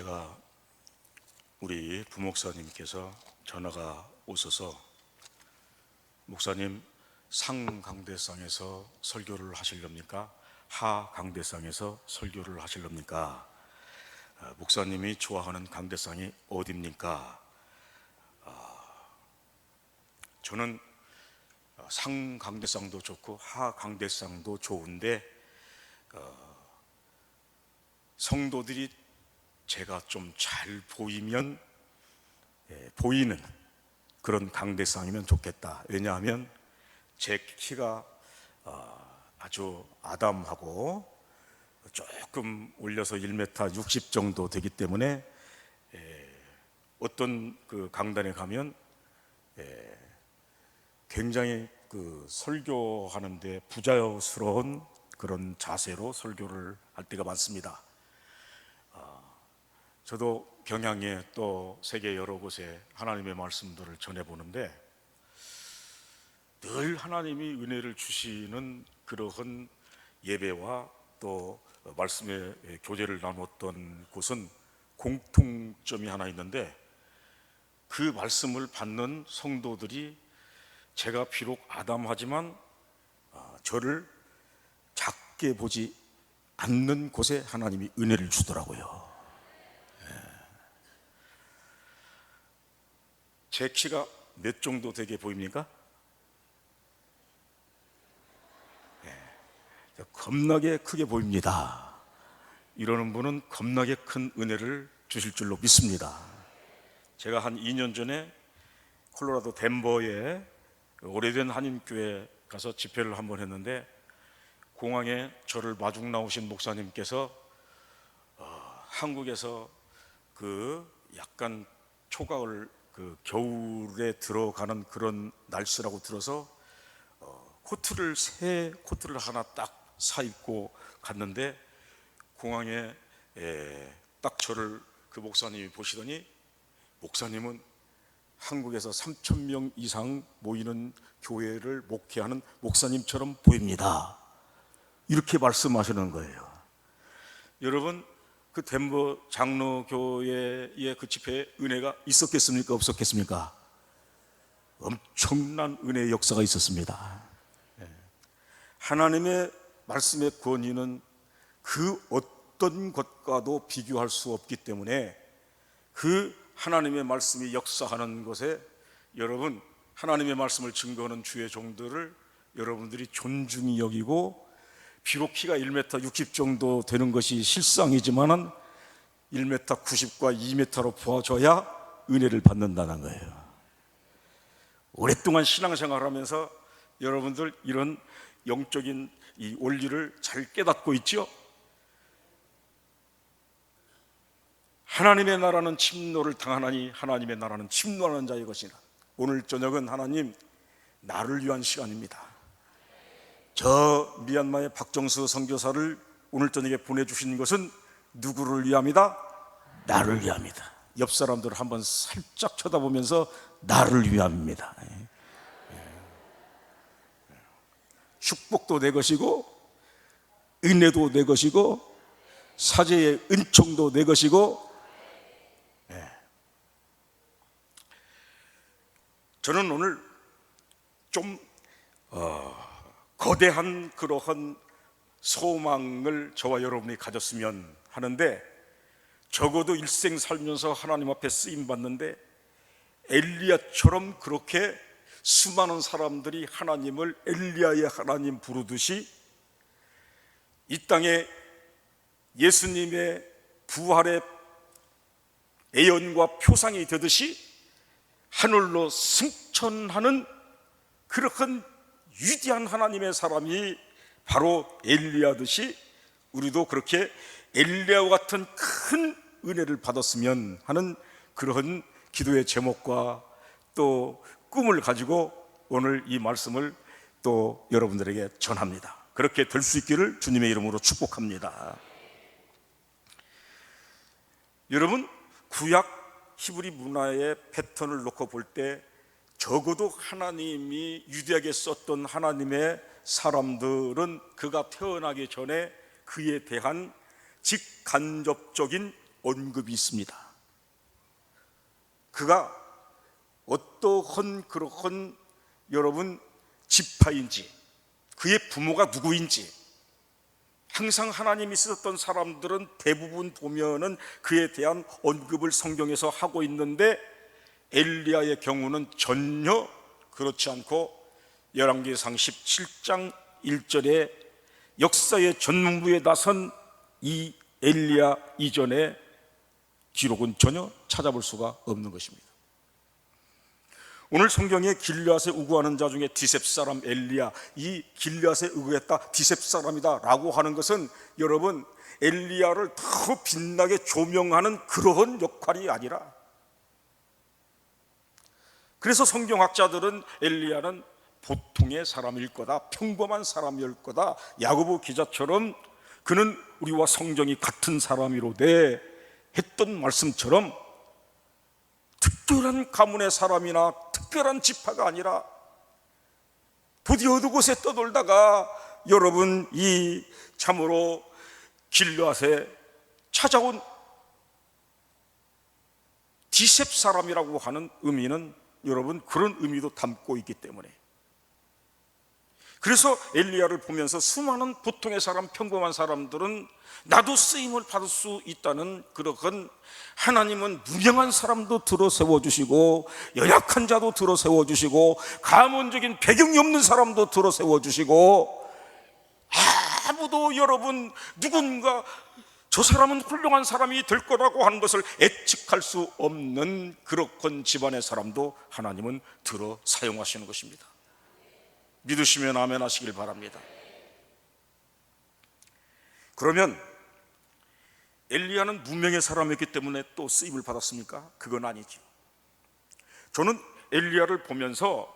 제가 우리 부목사님께서 전화가 오셔서 목사님 상강대상에서 설교를 하시렵니까? 하강대상에서 설교를 하시렵니까? 목사님이 좋아하는 강대상이 어디입니까? 저는 상강대상도 좋고 하강대상도 좋은데 성도들이 제가 좀 잘 보이면 보이는 그런 강대상이면 좋겠다. 왜냐하면 제 키가 아주 아담하고 조금 올려서 1m 60 정도 되기 때문에 어떤 그 강단에 가면 굉장히 그 설교하는데 부자연스러운 그런 자세로 설교를 할 때가 많습니다. 저도 경향에 또 세계 여러 곳에 하나님의 말씀들을 전해보는데 늘 하나님이 은혜를 주시는 그러한 예배와 또 말씀의 교제를 나눴던 곳은 공통점이 하나 있는데, 그 말씀을 받는 성도들이 제가 비록 아담하지만 저를 작게 보지 않는 곳에 하나님이 은혜를 주더라고요. 제 키가 몇 정도 되게 보입니까? 겁나게 크게 보입니다. 이러는 분은 겁나게 큰 은혜를 주실 줄로 믿습니다. 제가 한 2년 전에 콜로라도 덴버에 오래된 한인교회 가서 집회를 한번 했는데, 공항에 저를 마중 나오신 목사님께서 한국에서 그 약간 초가을 그 겨울에 들어가는 그런 날씨라고 들어서 새 코트를 하나 딱 사 입고 갔는데, 공항에 딱 저를 그 목사님이 보시더니, 목사님은 한국에서 3,000명 이상 모이는 교회를 목회하는 목사님처럼 보입니다. 이렇게 말씀하시는 거예요. 여러분, 그 덴버 장로교회의 그 집회에 은혜가 있었겠습니까? 없었겠습니까? 엄청난 은혜의 역사가 있었습니다. 하나님의 말씀의 권위는 그 어떤 것과도 비교할 수 없기 때문에, 그 하나님의 말씀이 역사하는 것에 여러분, 하나님의 말씀을 증거하는 주의 종들을 여러분들이 존중히 여기고, 비록 키가 1m 60 정도 되는 것이 실상이지만은 1m 90과 2m로 보아줘야 은혜를 받는다는 거예요. 오랫동안 신앙생활을 하면서 여러분들 이런 영적인 이 원리를 잘 깨닫고 있죠? 하나님의 나라는 침노를 당하나니 하나님의 나라는 침노하는 자의 것이라. 오늘 저녁은 하나님 나를 위한 시간입니다. 저 미얀마의 박정수 선교사를 오늘 저녁에 보내주신 것은 누구를 위함이다? 나를 위함이다. 옆 사람들을 한번 살짝 쳐다보면서 나를 위함입니다. 축복도 내 것이고, 은혜도 내 것이고, 사제의 은총도 내 것이고. 저는 오늘 좀 거대한 그러한 소망을 저와 여러분이 가졌으면 하는데, 적어도 일생 살면서 하나님 앞에 쓰임 받는데 엘리야처럼 그렇게 수많은 사람들이 하나님을 엘리야의 하나님 부르듯이 이 땅에 예수님의 부활의 예언과 표상이 되듯이 하늘로 승천하는 그러한 위대한 하나님의 사람이 바로 엘리야듯이, 우리도 그렇게 엘리야와 같은 큰 은혜를 받았으면 하는 그러한 기도의 제목과 또 꿈을 가지고 오늘 이 말씀을 또 여러분들에게 전합니다. 그렇게 될 수 있기를 주님의 이름으로 축복합니다. 여러분, 구약 히브리 문화의 패턴을 놓고 볼 때 적어도 하나님이 유대하게 썼던 하나님의 사람들은 그가 태어나기 전에 그에 대한 직간접적인 언급이 있습니다. 그가 어떠한 그러한 여러분 지파인지, 그의 부모가 누구인지, 항상 하나님이 쓰셨던 사람들은 대부분 보면은 그에 대한 언급을 성경에서 하고 있는데, 엘리야의 경우는 전혀 그렇지 않고 열왕기상 17장 1절에 역사의 전문부에 나선 이 엘리야 이전의 기록은 전혀 찾아볼 수가 없는 것입니다. 오늘 성경에 길르앗에 우거하는 자 중에 디셉 사람 엘리야, 이 길르앗에 우거했다, 디셉 사람이다 라고 하는 것은 여러분 엘리야를 더 빛나게 조명하는 그러한 역할이 아니라, 그래서 성경학자들은 엘리야는 보통의 사람일 거다, 평범한 사람일 거다, 야고보 기자처럼 그는 우리와 성정이 같은 사람이로되 했던 말씀처럼 특별한 가문의 사람이나 특별한 지파가 아니라 부디 어느 곳에 떠돌다가 여러분 이 참으로 길르앗에 찾아온 디셉 사람이라고 하는 의미는 여러분 그런 의미도 담고 있기 때문에, 그래서 엘리야를 보면서 수많은 보통의 사람, 평범한 사람들은 나도 쓰임을 받을 수 있다는 그러한, 하나님은 무명한 사람도 들어 세워주시고 연약한 자도 들어 세워주시고 가문적인 배경이 없는 사람도 들어 세워주시고, 아무도 여러분 누군가 저 사람은 훌륭한 사람이 될 거라고 하는 것을 예측할 수 없는 그러한 집안의 사람도 하나님은 들어 사용하시는 것입니다. 믿으시면 아멘 하시길 바랍니다. 그러면 엘리야는 무명의 사람이었기 때문에 또 쓰임을 받았습니까? 그건 아니죠. 저는 엘리야를 보면서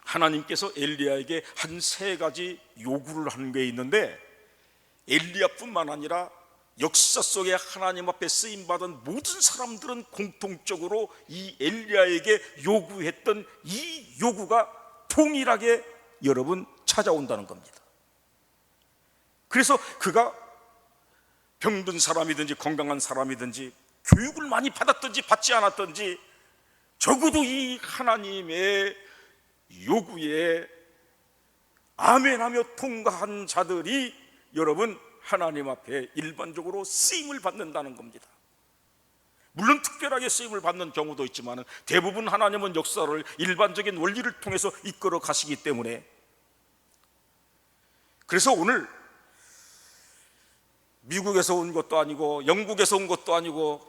하나님께서 엘리야에게 한 세 가지 요구를 한 게 있는데, 엘리야뿐만 아니라 역사 속에 하나님 앞에 쓰임받은 모든 사람들은 공통적으로 이 엘리야에게 요구했던 이 요구가 동일하게 여러분 찾아온다는 겁니다. 그래서 그가 병든 사람이든지 건강한 사람이든지 교육을 많이 받았든지 받지 않았든지 적어도 이 하나님의 요구에 아멘하며 통과한 자들이 여러분 하나님 앞에 일반적으로 쓰임을 받는다는 겁니다. 물론 특별하게 쓰임을 받는 경우도 있지만 대부분 하나님은 역사를 일반적인 원리를 통해서 이끌어 가시기 때문에, 그래서 오늘 미국에서 온 것도 아니고 영국에서 온 것도 아니고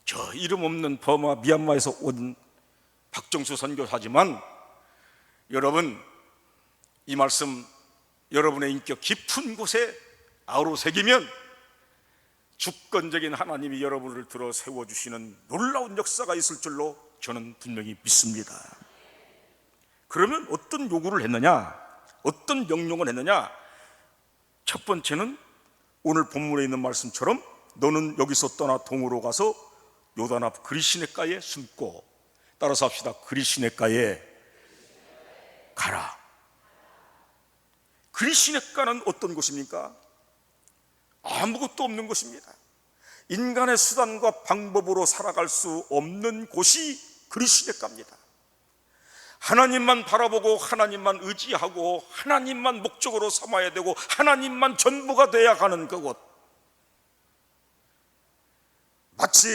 저 이름 없는 버마 미얀마에서 온 박정수 선교사지만, 여러분 이 말씀 여러분의 인격 깊은 곳에 아우러새기면 주권적인 하나님이 여러분을 들어 세워주시는 놀라운 역사가 있을 줄로 저는 분명히 믿습니다. 그러면 어떤 요구를 했느냐, 어떤 명령을 했느냐? 첫 번째는 오늘 본문에 있는 말씀처럼 너는 여기서 떠나 동으로 가서 요단 앞 그리시네가에 숨고, 따라서 합시다. 그리시네가에 가라. 그리시네가는 어떤 곳입니까? 아무것도 없는 곳입니다. 인간의 수단과 방법으로 살아갈 수 없는 곳이 그리시네가입니다. 하나님만 바라보고 하나님만 의지하고 하나님만 목적으로 삼아야 되고 하나님만 전부가 돼야 하는 그곳, 마치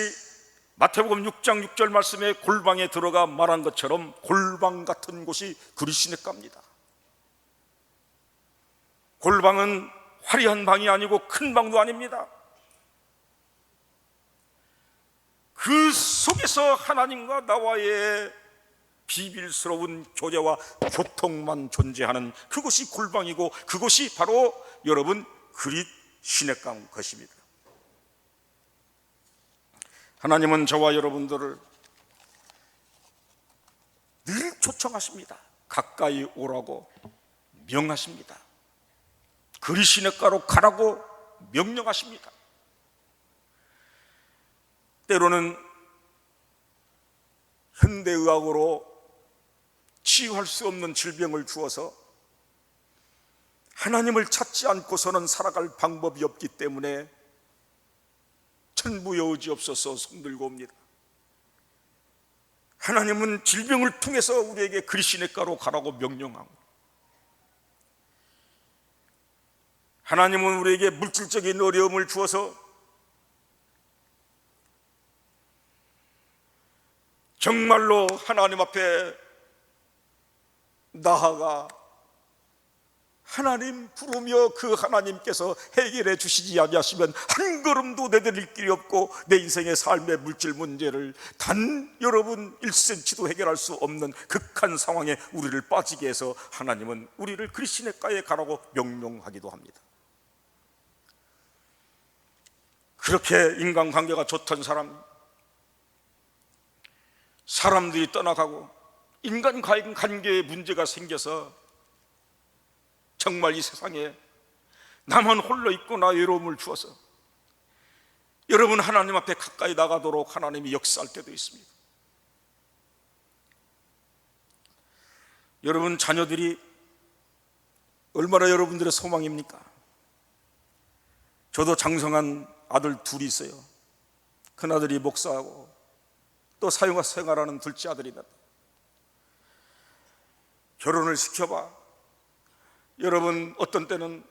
마태복음 6장 6절 말씀에 골방에 들어가 말한 것처럼 골방 같은 곳이 그리시네가입니다. 골방은 화려한 방이 아니고 큰 방도 아닙니다. 그 속에서 하나님과 나와의 비밀스러운 교제와 교통만 존재하는 그곳이 골방이고, 그곳이 바로 여러분 그리시네가인 것입니다. 하나님은 저와 여러분들을 늘 초청하십니다. 가까이 오라고 명하십니다. 그리시네가로 가라고 명령하십니다. 때로는 현대의학으로 치유할 수 없는 질병을 주어서 하나님을 찾지 않고서는 살아갈 방법이 없기 때문에 천부여지옵소서 손들고 옵니다. 하나님은 질병을 통해서 우리에게 그리시네가로 가라고 명령하고, 하나님은 우리에게 물질적인 어려움을 주어서 정말로 하나님 앞에 나아가 하나님 부르며 그 하나님께서 해결해 주시지 아니하시면 한 걸음도 내디딜 길이 없고 내 인생의 삶의 물질 문제를 단 여러분 1cm도 해결할 수 없는 극한 상황에 우리를 빠지게 해서 하나님은 우리를 그리시네가에 가라고 명령하기도 합니다. 그렇게 인간관계가 좋던 사람들이 떠나가고 인간관계에 문제가 생겨서 정말 이 세상에 나만 홀로 있구나 외로움을 주어서 여러분 하나님 앞에 가까이 나가도록 하나님이 역사할 때도 있습니다. 여러분 자녀들이 얼마나 여러분들의 소망입니까? 저도 장성한 아들 둘이 있어요. 큰아들이 목사하고 또 사형과 생활하는 둘째 아들이다. 결혼을 시켜봐. 여러분 어떤 때는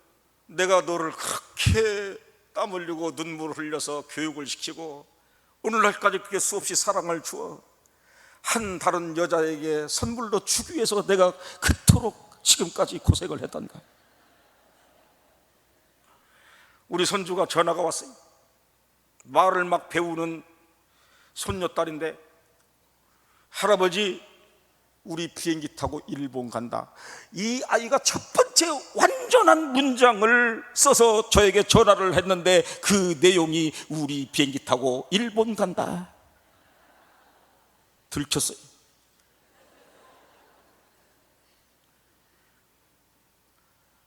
내가 너를 그렇게 땀 흘리고 눈물을 흘려서 교육을 시키고 오늘날까지 그렇게 수없이 사랑을 주어 한 다른 여자에게 선물로 주기 위해서 내가 그토록 지금까지 고생을 했단가. 우리 손주가 전화가 왔어요. 말을 막 배우는 손녀딸인데, 할아버지 우리 비행기 타고 일본 간다. 이 아이가 첫 번째 완전한 문장을 써서 저에게 전화를 했는데 그 내용이 우리 비행기 타고 일본 간다. 들켰어요.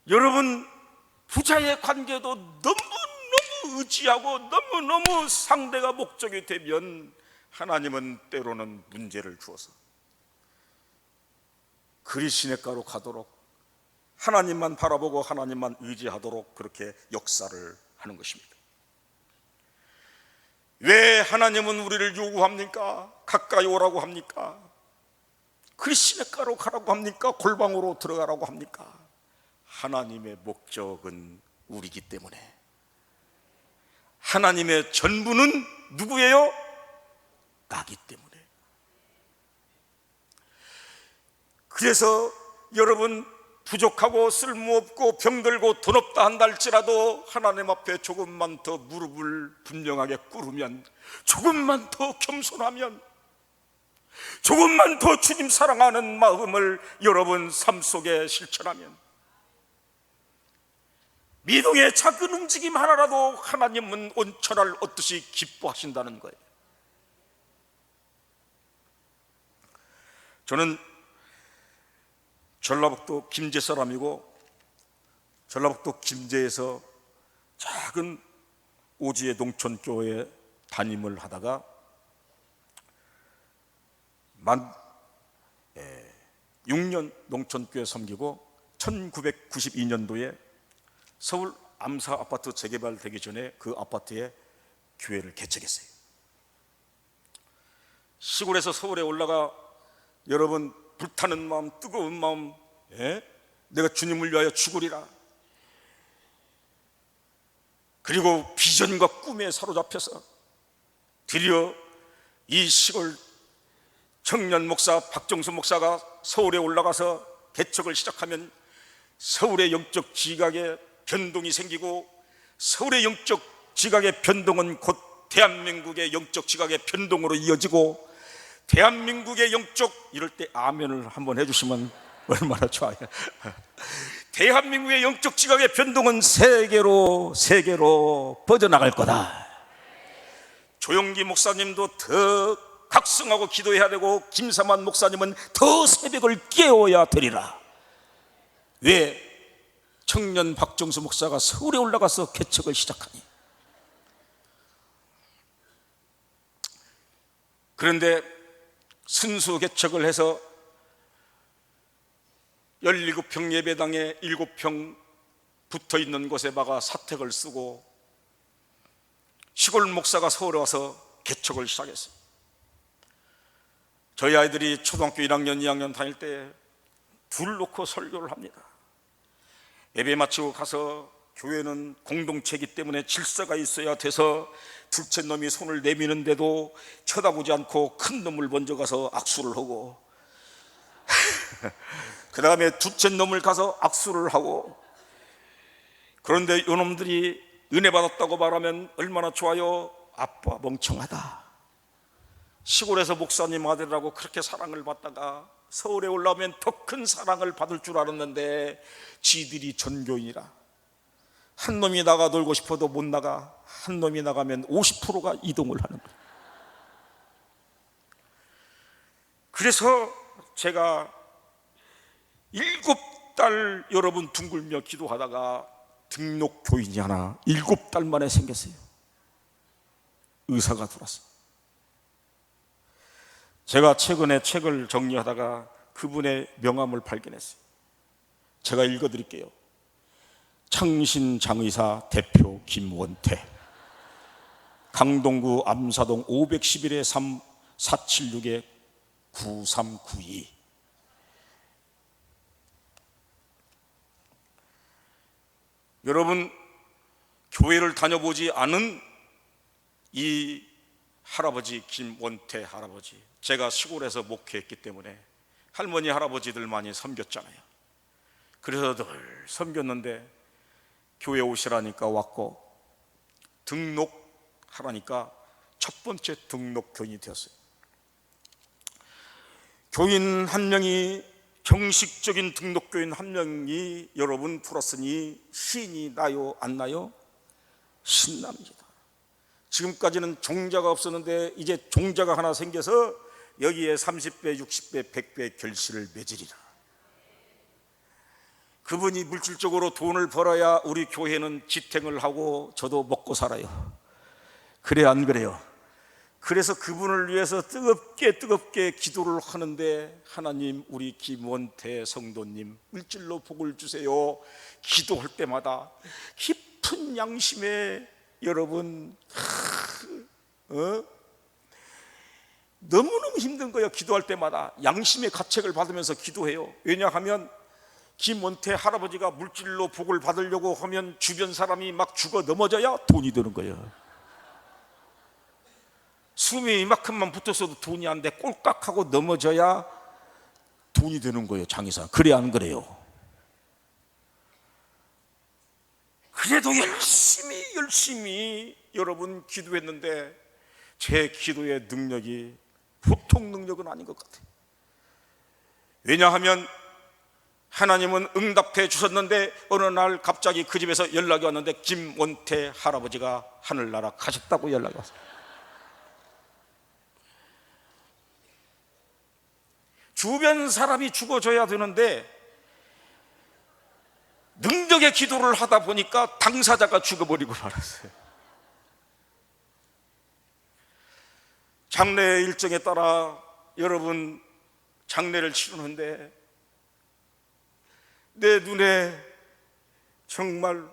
여러분 부자의 관계도 너무너무 의지하고 너무너무 상대가 목적이 되면 하나님은 때로는 문제를 주어서 그리시네가로 가도록 하나님만 바라보고 하나님만 의지하도록 그렇게 역사를 하는 것입니다. 왜 하나님은 우리를 요구합니까? 가까이 오라고 합니까? 그리시네가로 가라고 합니까? 골방으로 들어가라고 합니까? 하나님의 목적은 우리이기 때문에. 하나님의 전부는 누구예요? 나기 때문에. 그래서 여러분 부족하고 쓸모없고 병들고 돈 없다 한다 할지라도 하나님 앞에 조금만 더 무릎을 분명하게 꿇으면, 조금만 더 겸손하면, 조금만 더 주님 사랑하는 마음을 여러분 삶 속에 실천하면 미동의 작은 움직임 하나라도 하나님은 온천을 얻듯이 기뻐하신다는 거예요. 저는 전라북도 김제 사람이고 전라북도 김제에서 작은 오지의 농촌교회에 담임을 하다가 만 6년 농촌교회 섬기고 1992년도에 서울 암사 아파트 재개발되기 전에 그 아파트에 교회를 개척했어요. 시골에서 서울에 올라가 여러분 불타는 마음, 뜨거운 마음, 내가 주님을 위하여 죽으리라. 그리고 비전과 꿈에 사로잡혀서 드디어 이 시골 청년 목사 박정수 목사가 서울에 올라가서 개척을 시작하면 서울의 영적 지각에 변동이 생기고, 서울의 영적 지각의 변동은 곧 대한민국의 영적 지각의 변동으로 이어지고, 대한민국의 영적, 이럴 때 아멘을 한번 해주시면 얼마나 좋아요. 대한민국의 영적 지각의 변동은 세계로 뻗어나갈 거다. 조용기 목사님도 더 각성하고 기도해야 되고, 김사만 목사님은 더 새벽을 깨워야 되리라. 왜? 청년 박정수 목사가 서울에 올라가서 개척을 시작하니. 그런데 순수 개척을 해서 17평 예배당에 7평 붙어있는 곳에 막아 사택을 쓰고 시골 목사가 서울에 와서 개척을 시작했어요. 저희 아이들이 초등학교 1학년, 2학년 다닐 때 둘 놓고 설교를 합니다. 예배 마치고 가서 교회는 공동체이기 때문에 질서가 있어야 돼서 둘째 놈이 손을 내미는데도 쳐다보지 않고 큰 놈을 먼저 가서 악수를 하고 그 다음에 둘째 놈을 가서 악수를 하고, 그런데 이놈들이 은혜 받았다고 말하면 얼마나 좋아요. 아빠 멍청하다. 시골에서 목사님 아들이라고 그렇게 사랑을 받다가 서울에 올라오면 더 큰 사랑을 받을 줄 알았는데 지들이 전교인이라 한 놈이 나가 놀고 싶어도 못 나가. 한 놈이 나가면 50%가 이동을 하는 거예요. 그래서 제가 7달 여러분 둥글며 기도하다가 등록 교인이 하나 7달 만에 생겼어요. 의사가 들어왔어요. 제가 최근에 책을 정리하다가 그분의 명함을 발견했어요. 제가 읽어드릴게요. 창신장의사 대표 김원태, 강동구 암사동 511-476-9392. 여러분, 교회를 다녀보지 않은 이 할아버지 김원태 할아버지, 제가 시골에서 목회했기 때문에 할머니 할아버지들 많이 섬겼잖아요. 그래서 늘 섬겼는데 교회 오시라니까 왔고 등록하라니까 첫 번째 등록 교인이 되었어요. 교인 한 명이, 정식적인 등록 교인 한 명이 여러분 풀었으니 신이 나요 안 나요? 신납니다. 지금까지는 종자가 없었는데 이제 종자가 하나 생겨서 여기에 30배, 60배, 100배 결실을 맺으리라. 그분이 물질적으로 돈을 벌어야 우리 교회는 지탱을 하고 저도 먹고 살아요. 그래 안 그래요? 그래서 그분을 위해서 뜨겁게 기도를 하는데, 하나님 우리 김원태 성도님 물질로 복을 주세요. 기도할 때마다 깊은 양심에 여러분 너무너무 힘든 거예요. 기도할 때마다 양심의 가책을 받으면서 기도해요. 왜냐하면 김원태 할아버지가 물질로 복을 받으려고 하면 주변 사람이 막 죽어 넘어져야 돈이 되는 거예요. 숨이 이만큼만 붙었어도 돈이 안 돼. 꼴깍하고 넘어져야 돈이 되는 거예요. 장의사. 그래 안 그래요? 그래도 열심히 여러분 기도했는데 제 기도의 능력이 보통 능력은 아닌 것 같아요. 왜냐하면 하나님은 응답해 주셨는데 어느 날 갑자기 그 집에서 연락이 왔는데 김원태 할아버지가 하늘나라 가셨다고 연락이 왔어요. 주변 사람이 죽어줘야 되는데 능력의 기도를 하다 보니까 당사자가 죽어버리고 말았어요. 장례 일정에 따라 여러분 장례를 치르는데 내 눈에 정말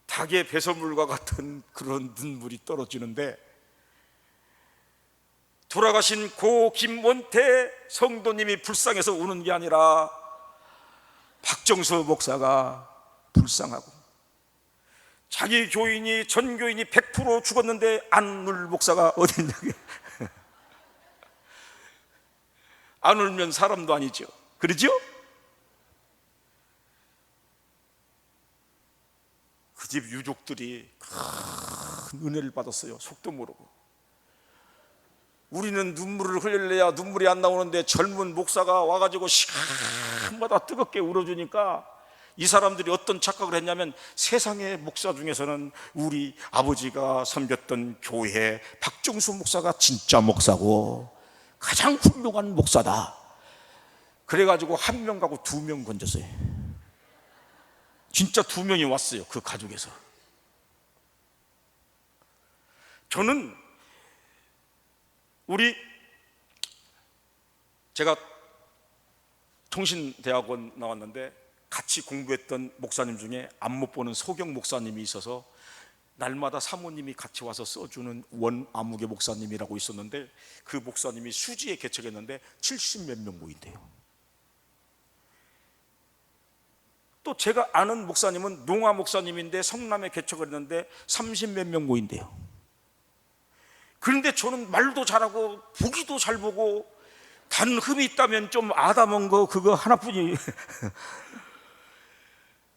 닭의 배설물과 같은 그런 눈물이 떨어지는데, 돌아가신 고 김원태 성도님이 불쌍해서 우는 게 아니라 박정수 목사가 불쌍하고, 자기 교인이 전교인이 100% 죽었는데 안 울 목사가 어디 있냐. 안 울면 사람도 아니죠. 그러죠? 그 집 유족들이 큰 은혜를 받았어요. 속도 모르고. 우리는 눈물을 흘려야 눈물이 안 나오는데 젊은 목사가 와가지고 시간마다 뜨겁게 울어주니까 이 사람들이 어떤 착각을 했냐면, 세상의 목사 중에서는 우리 아버지가 섬겼던 교회 박정수 목사가 진짜 목사고 가장 훌륭한 목사다. 그래가지고 한 명 가고 2명 건졌어요. 진짜 2명이 왔어요. 그 가족에서. 저는 제가 통신대학원 나왔는데 같이 공부했던 목사님 중에 안 못 보는 소경 목사님이 있어서 날마다 사모님이 같이 와서 써주는 원아무개 목사님이라고 있었는데, 그 목사님이 수지에 개척했는데 70몇 명 모인대요. 또 제가 아는 목사님은 농아 목사님인데 성남에 개척을 했는데 30몇 명 모인대요. 그런데 저는 말도 잘하고 보기도 잘 보고 단 흠이 있다면 좀 아담한 거 그거 하나뿐이.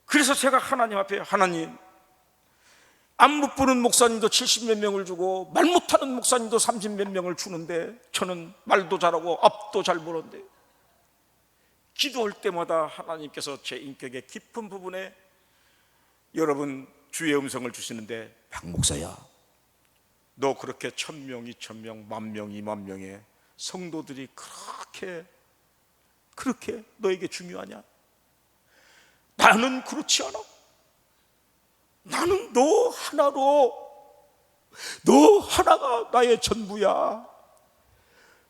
그래서 제가 하나님 앞에, 하나님, 안무 부는 목사님도 70몇 명을 주고 말 못하는 목사님도 30몇 명을 주는데 저는 말도 잘하고 앞도 잘 보는데, 기도할 때마다 하나님께서 제 인격의 깊은 부분에 여러분 주의 음성을 주시는데, 박 목사야, 너 그렇게 1000명, 2000명, 10,000명, 20,000명의 성도들이 그렇게 너에게 중요하냐? 나는 그렇지 않아. 나는 너 하나가 나의 전부야.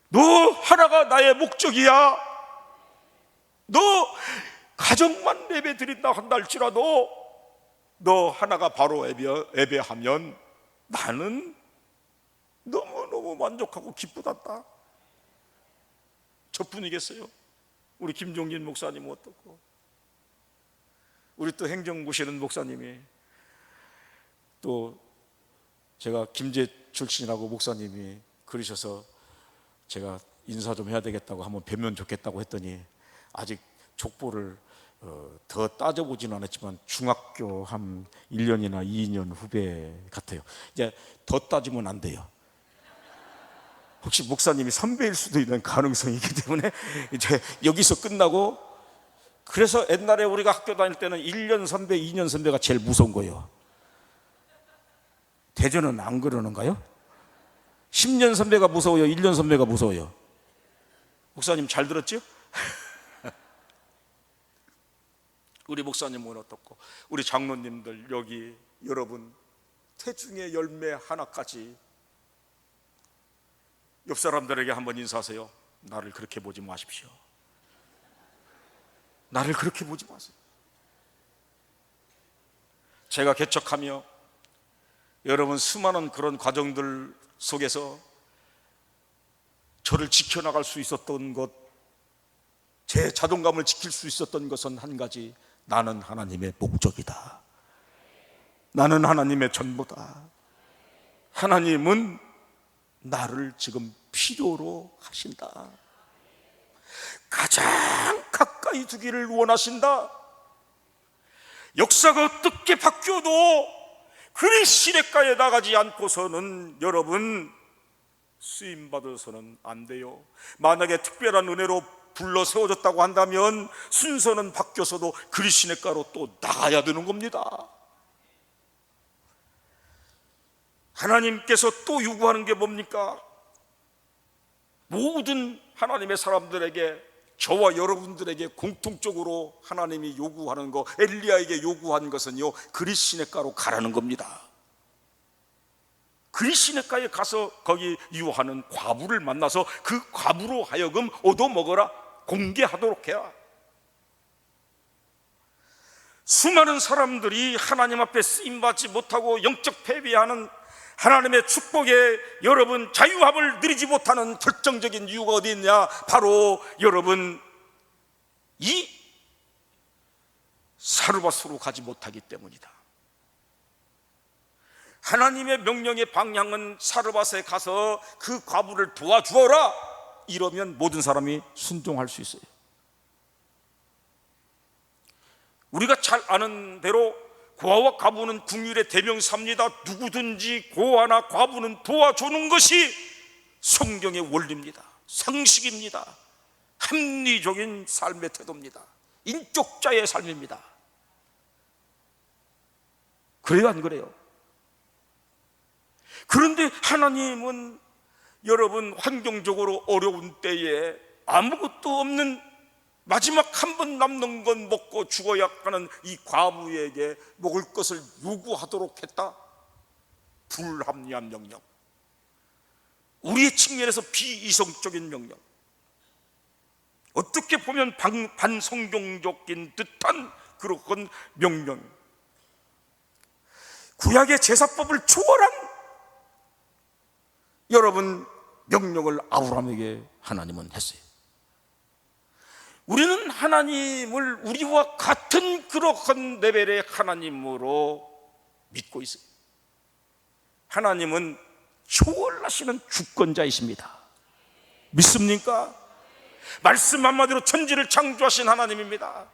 너 하나가 나의 목적이야. 너 가정만 예배 드린다 한다 할지라도 너 하나가 바로 예배하면 나는 너무너무 만족하고 기쁘단다. 저뿐이겠어요? 우리 김종진 목사님은 어떻고, 우리 또 행정 보시는 목사님이, 또 제가 김제 출신이라고 목사님이 그러셔서 제가 인사 좀 해야 되겠다고 한번 뵈면 좋겠다고 했더니, 아직 족보를 더 따져보지는 않았지만 중학교 한 1년이나 2년 후배 같아요. 이제 더 따지면 안 돼요. 혹시 목사님이 선배일 수도 있는 가능성이 있기 때문에 이제 여기서 끝나고, 그래서 옛날에 우리가 학교 다닐 때는 1년 선배, 2년 선배가 제일 무서운 거예요. 대전은 안 그러는가요? 10년 선배가 무서워요? 1년 선배가 무서워요? 목사님 잘 들었죠? 우리 목사님은 어떻고, 우리 장로님들, 여기 여러분 태중의 열매 하나까지, 옆 사람들에게 한번 인사하세요. 나를 그렇게 보지 마십시오. 나를 그렇게 보지 마세요. 제가 개척하며 여러분 수많은 그런 과정들 속에서 저를 지켜나갈 수 있었던 것, 제 자존감을 지킬 수 있었던 것은 한 가지, 나는 하나님의 목적이다. 나는 하나님의 전부다. 하나님은 나를 지금 필요로 하신다. 가장 가까이 두기를 원하신다. 역사가 어떻게 바뀌어도 그리 시냇가에 나가지 않고서는 여러분 쓰임받아서는 안 돼요. 만약에 특별한 은혜로 불러 세워졌다고 한다면 순서는 바뀌어서도 그리 시냇가로 또 나가야 되는 겁니다. 하나님께서 또 요구하는 게 뭡니까? 모든 하나님의 사람들에게, 저와 여러분들에게 공통적으로 하나님이 요구하는 거, 엘리야에게 요구한 것은요, 그리 시냇가로 가라는 겁니다. 그리 시냇가에 가서 거기 유하는 과부를 만나서 그 과부로 하여금 얻어먹어라, 공개하도록 해라. 수많은 사람들이 하나님 앞에 쓰임받지 못하고 영적 패배하는, 하나님의 축복에 여러분 자유함을 누리지 못하는 결정적인 이유가 어디 있냐? 바로 여러분 이 사르밧으로 가지 못하기 때문이다. 하나님의 명령의 방향은 사르밧에 가서 그 과부를 도와주어라, 이러면 모든 사람이 순종할 수 있어요. 우리가 잘 아는 대로 고아와 과부는 궁율의 대명사입니다. 누구든지 고아나 과부는 도와주는 것이 성경의 원리입니다. 상식입니다. 합리적인 삶의 태도입니다. 인격자의 삶입니다. 그래요, 안 그래요? 그런데 하나님은 여러분 환경적으로 어려운 때에 아무것도 없는, 마지막 한 번 남는 건 먹고 죽어야 하는 이 과부에게 먹을 것을 요구하도록 했다. 불합리한 명령, 우리의 측면에서 비이성적인 명령, 어떻게 보면 반성경적인 듯한 그런 명령. 구약의 제사법을 초월한 여러분 명령을 아브라함에게 하나님은 했어요. 우리는 하나님을 우리와 같은 그러한 레벨의 하나님으로 믿고 있어요. 하나님은 초월하시는 주권자이십니다. 믿습니까? 말씀 한마디로 천지를 창조하신 하나님입니다.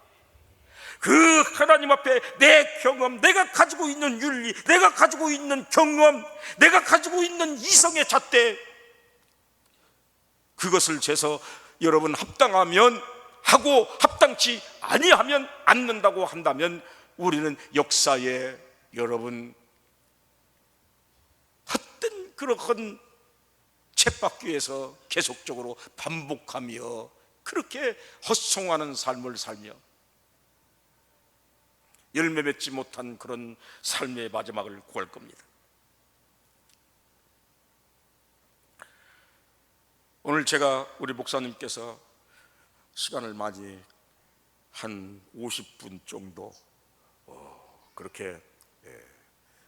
그 하나님 앞에 내 경험, 내가 가지고 있는 윤리, 내가 가지고 있는 경험, 내가 가지고 있는 이성의 잣대, 그것을 재서 여러분 합당하면 하고 합당치 아니하면 않는다고 한다면 우리는 역사에 여러분 헛된 그런 쳇바퀴에서 계속적으로 반복하며 그렇게 헛송하는 삶을 살며 열매 맺지 못한 그런 삶의 마지막을 구할 겁니다. 오늘 제가 우리 목사님께서 시간을 많이 한 50분 정도 그렇게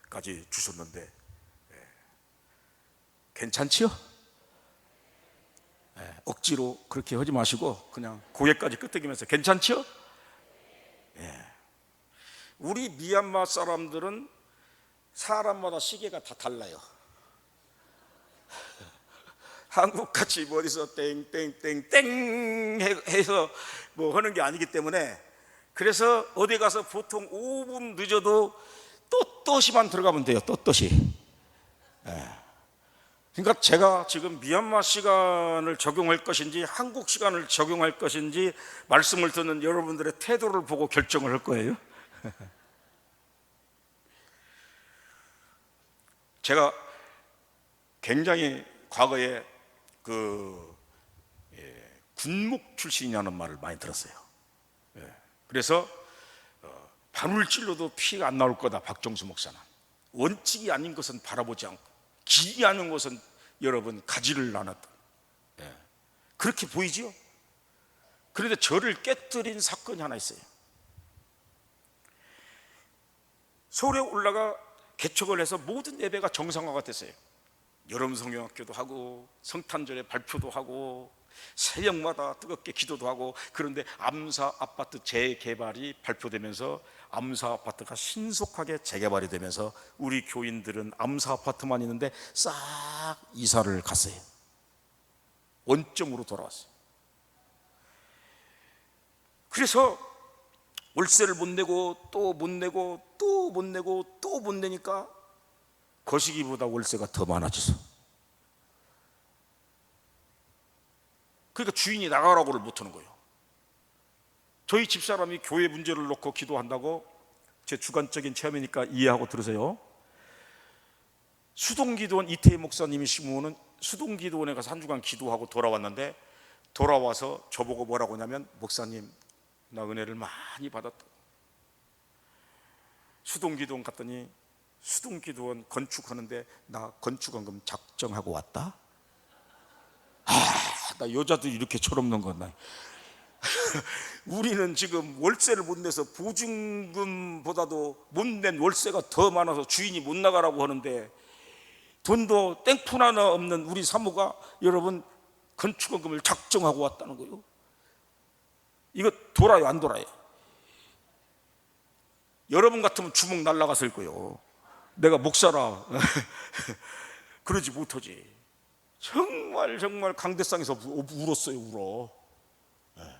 까지 주셨는데 괜찮지요? 억지로 그렇게 하지 마시고 그냥 고개까지 끄덕이면서 괜찮지요? 우리 미얀마 사람들은 사람마다 시계가 다 달라요. 한국같이 어디서 땡땡땡땡 해서 뭐 하는 게 아니기 때문에, 그래서 어디 가서 보통 5분 늦어도 떳떳이만 들어가면 돼요. 떳떳이. 그러니까 제가 지금 미얀마 시간을 적용할 것인지 한국 시간을 적용할 것인지 말씀을 듣는 여러분들의 태도를 보고 결정을 할 거예요. 제가 굉장히 과거에 군목 출신이라는 말을 많이 들었어요. 그래서 바늘 찔러도 피가 안 나올 거다. 박정수 목사는 원칙이 아닌 것은 바라보지 않고 길이 아닌 것은 여러분 가지를 않았다. 그렇게 보이지요? 그런데 저를 깨뜨린 사건이 하나 있어요. 서울에 올라가 개척을 해서 모든 예배가 정상화가 됐어요. 여름 성경학교도 하고 성탄절에 발표도 하고 새벽마다 뜨겁게 기도도 하고. 그런데 암사 아파트 재개발이 발표되면서 암사 아파트가 신속하게 재개발이 되면서 우리 교인들은 암사 아파트만 있는데 싹 이사를 갔어요. 원점으로 돌아왔어요. 그래서 월세를 못 내고 또 못 내고 또 못 내고 또 못 내니까 거시기보다 월세가 더 많아져서, 그러니까 주인이 나가라고를 못하는 거예요. 저희 집사람이 교회 문제를 놓고 기도한다고, 제 주관적인 체험이니까 이해하고 들으세요. 수동기도원 이태희 목사님이 시무는 수동기도원에 가서 한 주간 기도하고 돌아왔는데, 돌아와서 저보고 뭐라고 하냐면, 목사님 나 은혜를 많이 받았다. 수동기도원 갔더니 수동기도원 건축하는데 나 건축원금 작정하고 왔다. 나 여자들이 이렇게 철없는 건 나. 우리는 지금 월세를 못 내서 보증금보다도 못 낸 월세가 더 많아서 주인이 못 나가라고 하는데, 돈도 땡푼 하나 없는 우리 사모가 여러분 건축원금을 작정하고 왔다는 거예요. 이거 돌아요 안 돌아요? 여러분 같으면 주먹 날라갔을 거예요. 내가 목사라 그러지 못하지. 정말 강대상에서 울었어요. 울어.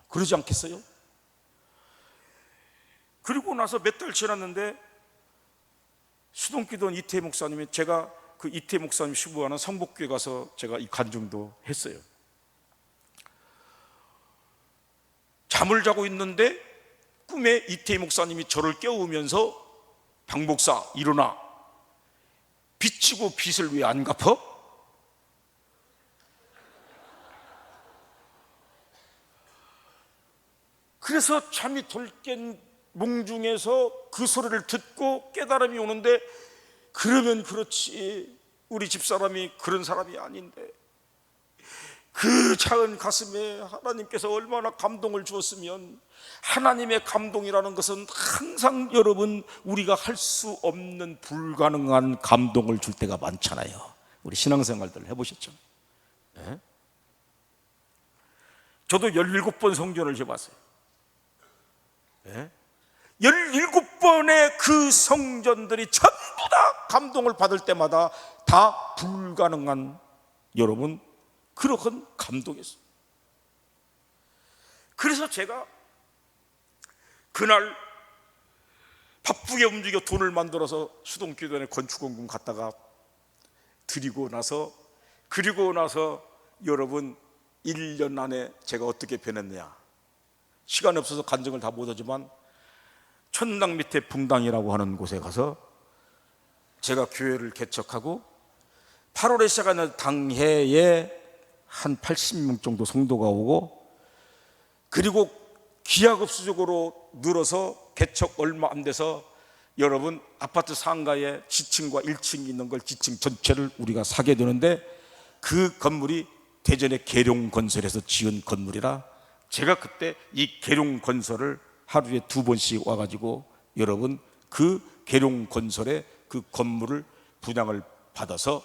그러지 않겠어요? 그리고 나서 몇 달 지났는데 수동기도원 이태희 목사님이, 제가 그 이태희 목사님 시부하는 성복교회 가서 제가 이 간증도 했어요. 잠을 자고 있는데 꿈에 이태희 목사님이 저를 깨우면서, 박 목사 일어나, 빚지고 빚을 왜 안 갚어? 그래서 잠이 덜 깬 몽중에서 그 소리를 듣고 깨달음이 오는데, 그러면 그렇지 우리 집사람이 그런 사람이 아닌데, 그 작은 가슴에 하나님께서 얼마나 감동을 주었으면 하나님의 감동이라는 것은 항상 여러분 우리가 할 수 없는 불가능한 감동을 줄 때가 많잖아요. 우리 신앙생활들 해보셨죠? 네? 저도 17번 성전을 해봤어요. 네? 17번의 그 성전들이 전부 다 감동을 받을 때마다 다 불가능한 여러분 그러한 감동이었어요. 그래서 제가 그날 바쁘게 움직여 돈을 만들어서 수동기도원에 건축원금 갖다가 드리고 나서 그리고 나서 여러분 1년 안에 제가 어떻게 변했느냐, 시간이 없어서 간증을 다 못하지만 천당 밑에 붕당이라고 하는 곳에 가서 제가 교회를 개척하고 8월에 시작하는 당해에 한 80명 정도 성도가 오고, 그리고 기하급수적으로 늘어서 개척 얼마 안 돼서 여러분 아파트 상가에 지층과 1층이 있는 걸 지층 전체를 우리가 사게 되는데, 그 건물이 대전의 계룡건설에서 지은 건물이라 제가 그때 이 계룡건설을 하루에 2번씩 와가지고 여러분 그 계룡건설의 그 건물을 분양을 받아서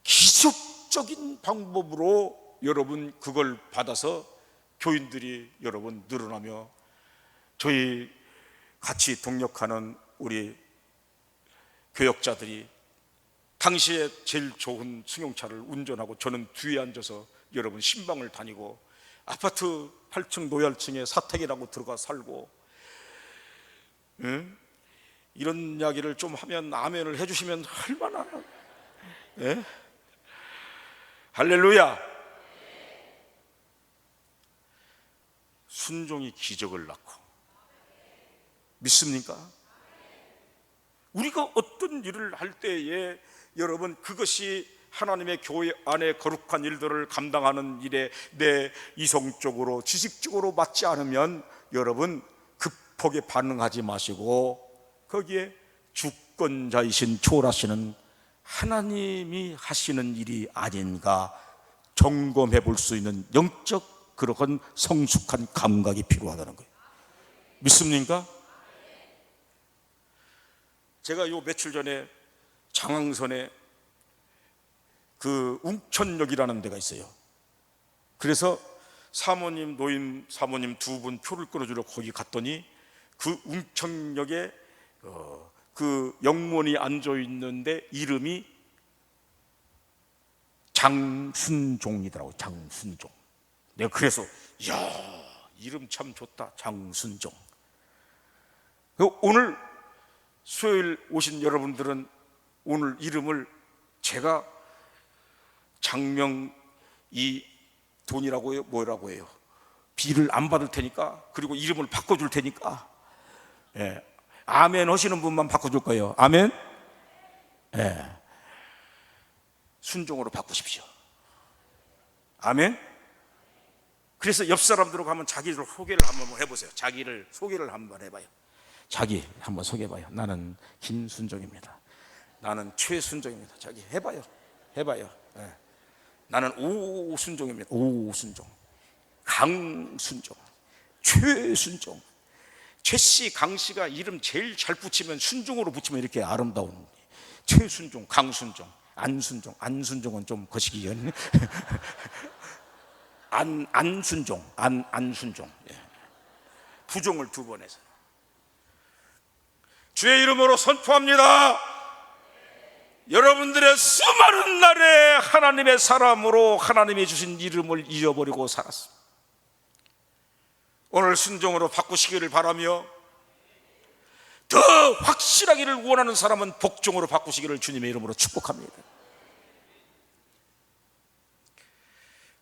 기적적인 방법으로 여러분 그걸 받아서 교인들이 여러분 늘어나며 저희 같이 동역하는 우리 교역자들이 당시에 제일 좋은 승용차를 운전하고 저는 뒤에 앉아서 여러분 신방을 다니고 아파트 8층 노열층에 사택이라고 들어가 살고, 응? 이런 이야기를 좀 하면 아멘을 해주시면 얼마나, 예? 할렐루야. 순종이 기적을 낳고, 믿습니까? 우리가 어떤 일을 할 때에 여러분 그것이 하나님의 교회 안에 거룩한 일들을 감당하는 일에 내 이성적으로 지식적으로 맞지 않으면 여러분 급하게 반응하지 마시고 거기에 주권자이신 초월하시는 하나님이 하시는 일이 아닌가 점검해 볼 수 있는 영적 그러한 성숙한 감각이 필요하다는 거예요. 믿습니까? 제가 요 며칠 전에 장항선에 그 웅천역이라는 데가 있어요. 그래서 사모님, 노인 사모님 2분 표를 끊어주러 거기 갔더니 그 웅천역에 그 영문이 앉아 있는데 이름이 장순종이더라고요. 장순종. 내가 그래서 이야, 이름 참 좋다. 장순종. 오늘 수요일 오신 여러분들은 오늘 이름을 제가 장명 이 돈이라고 해요? 뭐라고 해요? 비를 안 받을 테니까, 그리고 이름을 바꿔줄 테니까, 예, 아멘 하시는 분만 바꿔줄 거예요. 아멘. 예, 순종으로 바꾸십시오. 아멘. 그래서 옆 사람들하고 한번 자기를 소개를 한번 해보세요. 자기를 소개를 한번 해봐요. 자기 한번 소개해봐요. 나는 김순종입니다. 나는 최순종입니다. 자기 해봐요. 해봐요. 예. 나는 오순종입니다. 오순종, 강순종, 최순종. 최씨, 강씨가 이름 제일 잘 붙이면 순종으로 붙이면 이렇게 아름다운 최순종, 강순종, 안순종. 안순종은 좀 거시기 전. 안순종, 안순종. 예. 부종을 2번 해서 주의 이름으로 선포합니다. 여러분들의 수많은 날에 하나님의 사람으로 하나님이 주신 이름을 잊어버리고 살았습니다. 오늘 순종으로 바꾸시기를 바라며, 더 확실하기를 원하는 사람은 복종으로 바꾸시기를 주님의 이름으로 축복합니다.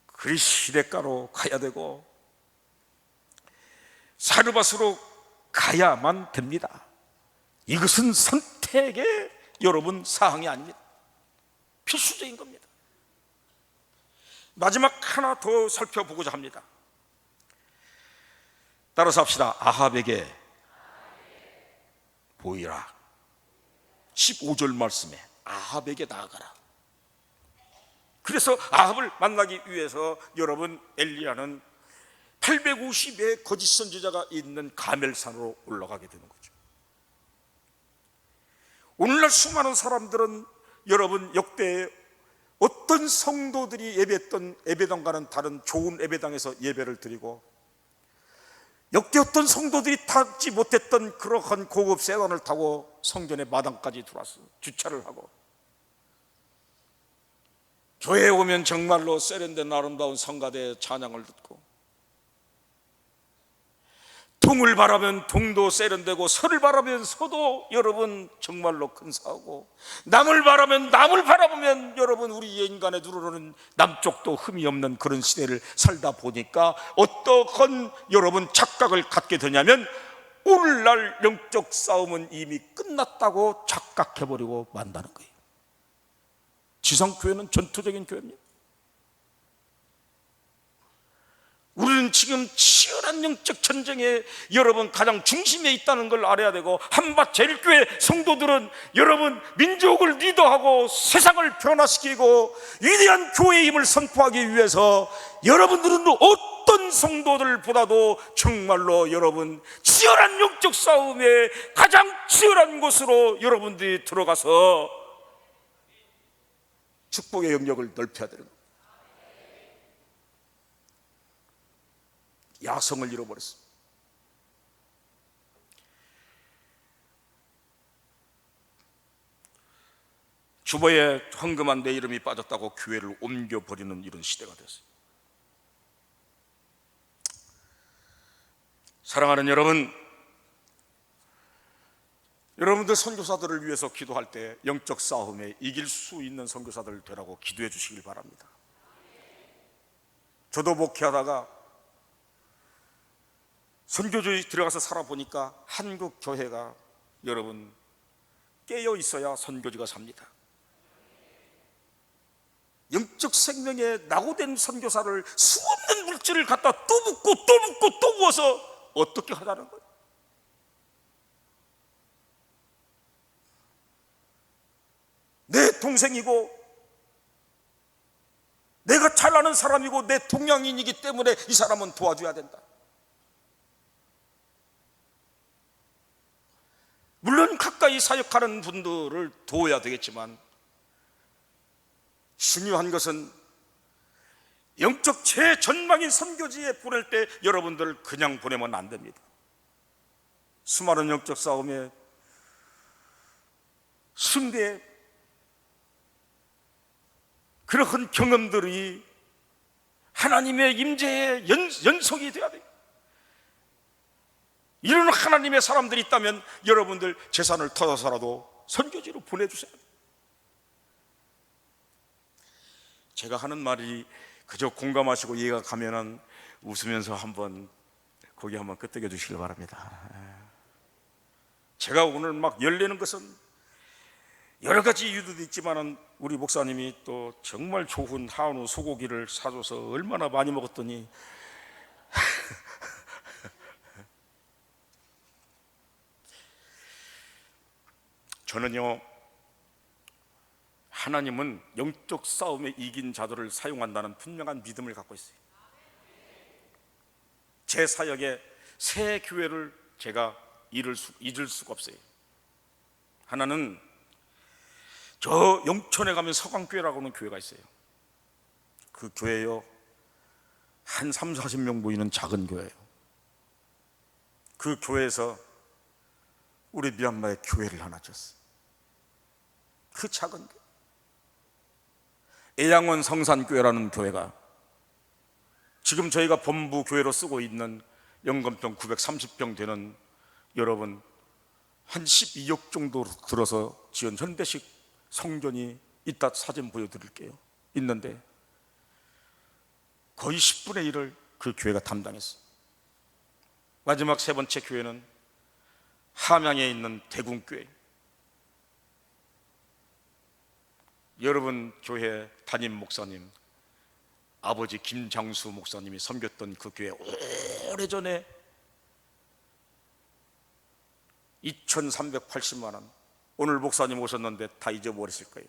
그리 시냇가로 가야 되고 사르밧으로 가야만 됩니다. 이것은 선택의 여러분 사항이 아닙니다. 필수적인 겁니다. 마지막 하나 더 살펴보고자 합니다. 따라서 합시다. 아합에게 보이라. 15절 말씀에 아합에게 나아가라. 그래서 아합을 만나기 위해서 여러분 엘리야는 850의 거짓 선지자가 있는 가멜산으로 올라가게 되는 거죠. 오늘날 수많은 사람들은 여러분 역대 어떤 성도들이 예배했던 예배당과는 다른 좋은 예배당에서 예배를 드리고, 역대 어떤 성도들이 타지 못했던 그러한 고급 세단을 타고 성전의 마당까지 들어와서 주차를 하고, 교회에 오면 정말로 세련된 아름다운 성가대 찬양을 듣고, 동을 바라면 동도 세련되고, 서를 바라면 서도 여러분 정말로 근사하고, 남을 바라면 남을 바라보면 여러분 우리 인간의 눈으로는 남쪽도 흠이 없는 그런 시대를 살다 보니까 어떠한 여러분 착각을 갖게 되냐면, 오늘날 영적 싸움은 이미 끝났다고 착각해버리고 만다는 거예요. 지상교회는 전투적인 교회입니다. 우리는 지금 치열한 영적 전쟁에 여러분 가장 중심에 있다는 걸 알아야 되고, 한밭 제일교회 성도들은 여러분 민족을 리더하고 세상을 변화시키고 위대한 교회의 힘을 선포하기 위해서 여러분들은 어떤 성도들보다도 정말로 여러분 치열한 영적 싸움에 가장 치열한 곳으로 여러분들이 들어가서 축복의 영역을 넓혀야 되는 겁니다. 야성을 잃어버렸습니다. 주보에 헌금한 내 이름이 빠졌다고 교회를 옮겨버리는 이런 시대가 됐어요. 사랑하는 여러분, 여러분들 선교사들을 위해서 기도할 때 영적 싸움에 이길 수 있는 선교사들 되라고 기도해 주시길 바랍니다. 저도 목회하다가 선교지에 들어가서 살아보니까 한국 교회가 여러분 깨어 있어야 선교지가 삽니다. 영적 생명에 낙오된 선교사를 수없는 물질을 갖다 또 붓고 또 붓고 또 부어서 어떻게 하자는 거예요? 내 동생이고 내가 잘 아는 사람이고 내 동양인이기 때문에 이 사람은 도와줘야 된다. 물론 가까이 사역하는 분들을 도와야 되겠지만, 중요한 것은 영적 최전방인 선교지에 보낼 때 여러분들 그냥 보내면 안 됩니다. 수많은 영적 싸움에 승대 그러한 경험들이 하나님의 임재의 연속이 되어야 돼요. 이런 하나님의 사람들이 있다면 여러분들 재산을 털어서라도 선교지로 보내주세요. 제가 하는 말이 그저 공감하시고 이해가 가면은 웃으면서 한번 거기 한번 끄떡여 주시길 바랍니다. 제가 오늘 막 열내는 것은 여러 가지 이유도 있지만은 우리 목사님이 또 정말 좋은 한우 소고기를 사줘서 얼마나 많이 먹었더니 저는요, 하나님은 영적 싸움에 이긴 자들을 사용한다는 분명한 믿음을 갖고 있어요. 제 사역에 새 교회를 제가 잊을 수가 없어요. 하나는 저 영천에 가면 서강교회라고 하는 교회가 있어요. 그 교회요, 한 3, 40명 모이는 작은 교회예요. 그 교회에서 우리 미얀마에 교회를 하나 졌어요. 그 작은 교회, 애양원 성산교회라는 교회가 지금 저희가 본부 교회로 쓰고 있는 영건평 930평 되는 여러분 한 12억 정도 들어서 지은 현대식 성전이 이따 사진 보여드릴게요. 있는데 거의 10분의 1을 그 교회가 담당했어요. 마지막 세 번째 교회는 함양에 있는 대궁교회. 여러분 교회 담임 목사님, 아버지 김장수 목사님이 섬겼던 그 교회 오래전에 2,380만 원, 오늘 목사님 오셨는데 다 잊어버렸을 거예요.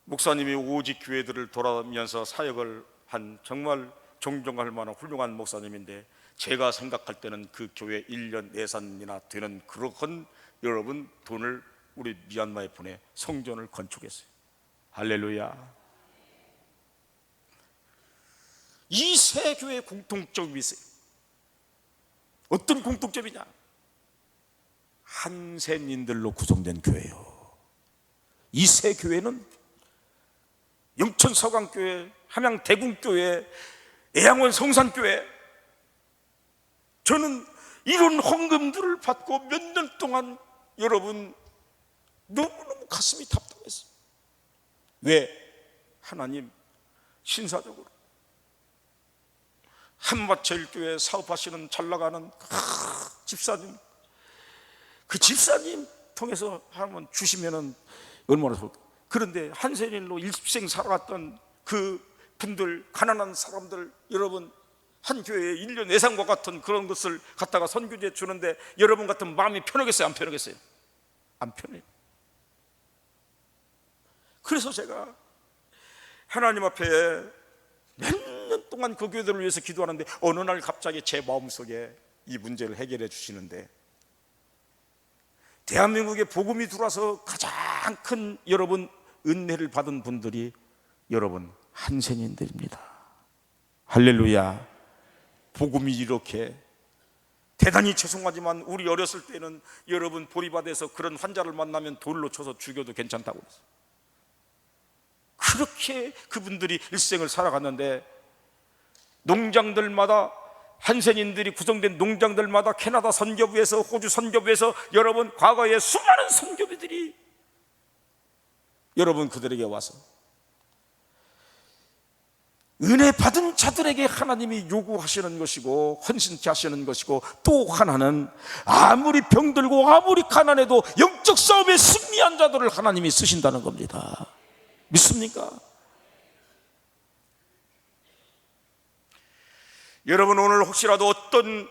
목사님이 오직 교회들을 돌아다니면서 사역을 한 정말 존경할 만한 훌륭한 목사님인데 제가 생각할 때는 그 교회 1년 예산이나 되는 그런 여러분 돈을 우리 미얀마에 보내 성전을 건축했어요. 할렐루야. 이 세 교회의 공통점이 있어요. 어떤 공통점이냐? 한센인들로 구성된 교회예요. 이 세 교회는 영천서강교회, 함양대궁교회, 애양원 성산교회, 저는 이런 헌금들을 받고 몇 년 동안 여러분 너무너무 가슴이 답답했어요. 왜? 하나님 신사적으로 한마체일교회 사업하시는 잘 나가는 집사님, 그 집사님 통해서 한번 주시면은 얼마나 좋을까. 그런데 한센일로 일생 살아갔던 그 분들, 가난한 사람들, 여러분 한 교회에 1년 예산과 같은 그런 것을 갖다가 선교지에 주는데 여러분 같은 마음이 편하겠어요? 안 편하겠어요? 안 편해요. 그래서 제가 하나님 앞에 몇 년 동안 그 교회들을 위해서 기도하는데 어느 날 갑자기 제 마음속에 이 문제를 해결해 주시는데, 대한민국에 복음이 들어와서 가장 큰 여러분 은혜를 받은 분들이 여러분 한센인들입니다. 할렐루야. 복음이 이렇게, 대단히 죄송하지만 우리 어렸을 때는 여러분 보리밭에서 그런 환자를 만나면 돌로 쳐서 죽여도 괜찮다고 그랬어요. 그렇게 그분들이 일생을 살아갔는데, 농장들마다 한센인들이 구성된 농장들마다 캐나다 선교부에서, 호주 선교부에서 여러분 과거에 수많은 선교부들이 여러분 그들에게 와서 은혜 받은 자들에게 하나님이 요구하시는 것이고 헌신케 하시는 것이고, 또 하나는 아무리 병들고 아무리 가난해도 영적 싸움에 승리한 자들을 하나님이 쓰신다는 겁니다. 믿습니까? 여러분 오늘 혹시라도 어떤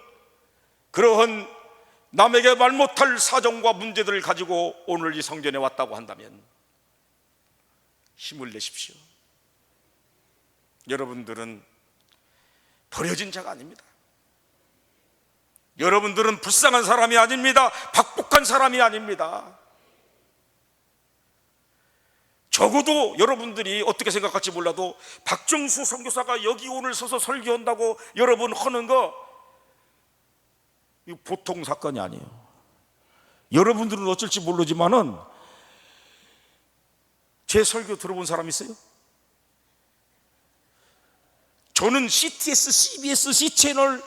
그러한 남에게 말 못할 사정과 문제들을 가지고 오늘 이 성전에 왔다고 한다면 힘을 내십시오. 여러분들은 버려진 자가 아닙니다. 여러분들은 불쌍한 사람이 아닙니다. 박복한 사람이 아닙니다. 적어도 여러분들이 어떻게 생각할지 몰라도 박정수 선교사가 여기 오늘 서서 설교한다고 여러분 하는 거, 이거 보통 사건이 아니에요. 여러분들은 어쩔지 모르지만은 제 설교 들어본 사람 있어요? 저는 CTS, CBS, C채널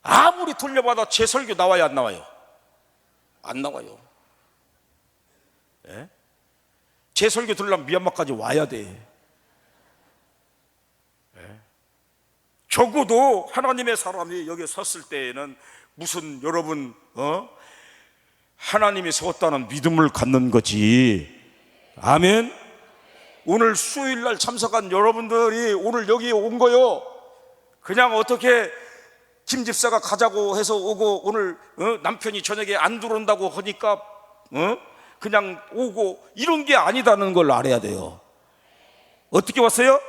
아무리 돌려봐도 제 설교 나와요, 안 나와요? 안 나와요. 예? 제 설교 들으려면 미얀마까지 와야 돼. 예? 적어도 하나님의 사람이 여기 섰을 때에는 무슨 여러분 하나님이 세웠다는 믿음을 갖는 거지. 아멘. 오늘 수요일날 참석한 여러분들이 오늘 여기 온 거요, 그냥 어떻게 김 집사가 가자고 해서 오고 오늘 남편이 저녁에 안 들어온다고 하니까 그냥 오고 이런 게 아니다는 걸 알아야 돼요. 어떻게 왔어요?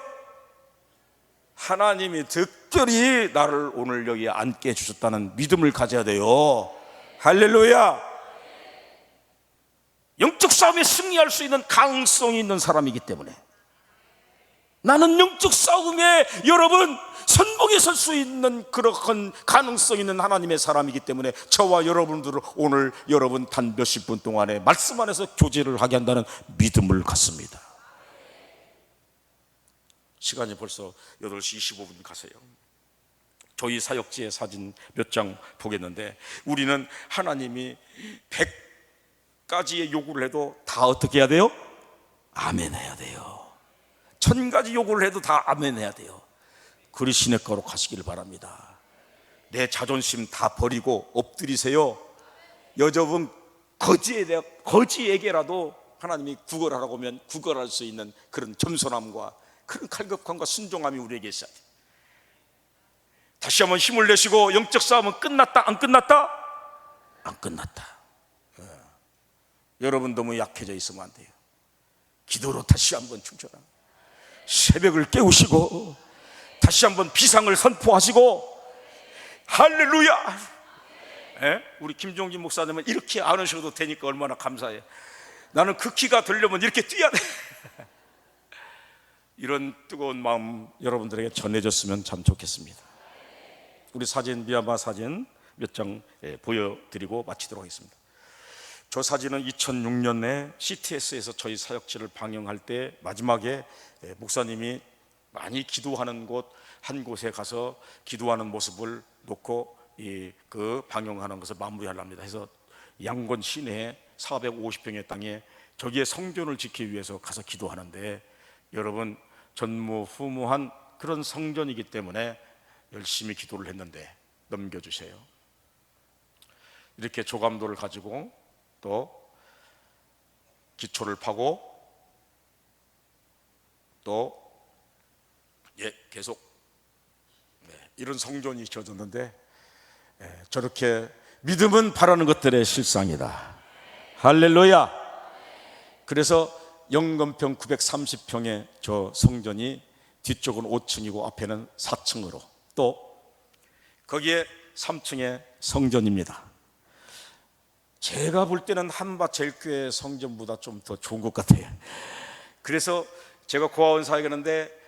하나님이 특별히 나를 오늘 여기 앉게 해주셨다는 믿음을 가져야 돼요. 할렐루야. 영적 싸움에 승리할 수 있는 가능성이 있는 사람이기 때문에, 나는 영적 싸움에 여러분 선봉에 설 수 있는 그런 가능성 있는 하나님의 사람이기 때문에 저와 여러분들을 오늘 여러분 단 몇십 분 동안에 말씀 안에서 교제를 하게 한다는 믿음을 갖습니다. 시간이 벌써 8시 25분 가세요. 저희 사역지의 사진 몇 장 보겠는데, 우리는 하나님이 100가지의 요구를 해도 다 어떻게 해야 돼요? 아멘 해야 돼요. 1000가지 요구를 해도 다 아멘 해야 돼요. 그리 시냇가로 가시길 바랍니다. 내 자존심 다 버리고 엎드리세요. 여접은 거지에게라도 하나님이 구걸하라고 하면 구걸할 수 있는 그런 겸손함과 그런 칼급함과 순종함이 우리에게 있어야 돼요. 다시 한번 힘을 내시고, 영적 싸움은 끝났다 안 끝났다? 안 끝났다. 여러분 너무 약해져 있으면 안 돼요. 기도로 다시 한번 충전합니다. 새벽을 깨우시고 다시 한번 비상을 선포하시고 할렐루야. 예? 우리 김종진 목사님은 이렇게 안 하셔도 되니까 얼마나 감사해요. 나는 그 키가 되려면 이렇게 뛰어야 돼. 이런 뜨거운 마음 여러분들에게 전해졌으면 참 좋겠습니다. 우리 사진, 미얀마 사진 몇 장 보여드리고 마치도록 하겠습니다. 저 사진은 2006년에 CTS에서 저희 사역지를 방영할 때 마지막에 목사님이 많이 기도하는 곳 한 곳에 가서 기도하는 모습을 놓고 그 방영하는 것을 마무리하랍니다. 해서 양곤 시내에 450평의 땅에 저기에 성전을 짓기 위해서 가서 기도하는데, 여러분 전무후무한 그런 성전이기 때문에 열심히 기도를 했는데 넘겨주세요. 이렇게 조감도를 가지고 또 기초를 파고 또 계속 이런 성전이 지어졌는데, 저렇게 믿음은 바라는 것들의 실상이다. 할렐루야. 그래서 영건평 930평의 저 성전이 뒤쪽은 5층이고 앞에는 4층으로, 또 거기에 3층의 성전입니다. 제가 볼 때는 한밭제일교회 성전보다 좀 더 좋은 것 같아요. 그래서 제가 고아원 사역하는데